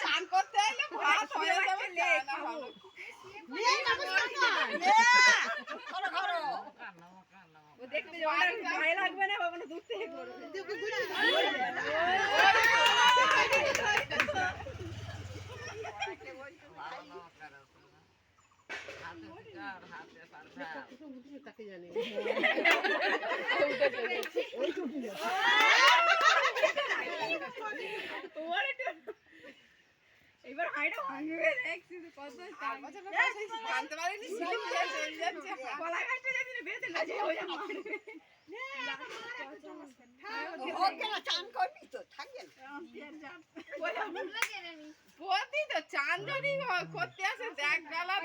চান করতে এলে ভাত হয়ে যাবে দেখতে গায়ে লাগবে না বাবা, দূর থেকে করবে। এবার হাইটা ভাঙবে দেখছি কত জানতে পারিনি স্লিপ খেয়ে চলে যাচ্ছে গলা কাটতে যাচ্ছে বেঁধে লাজে হয়ে যাবে ওকে না চান করবি তো থাকবে পতি তো চান যদি করতে আসে দেখ গালা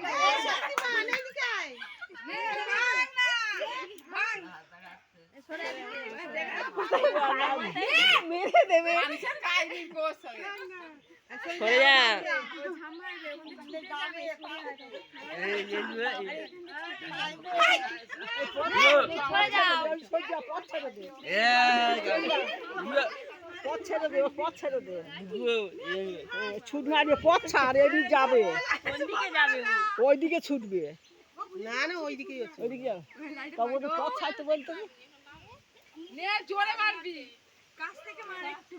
মেরে দেবে কাহিনী কোষ সরে যা যাবে ওইদিকে ছুটবে না না ওইদিকে ওইদিকে তবে পথ ছাড়তে বলতে জোরে মারবি কাছ থেকে মার একটু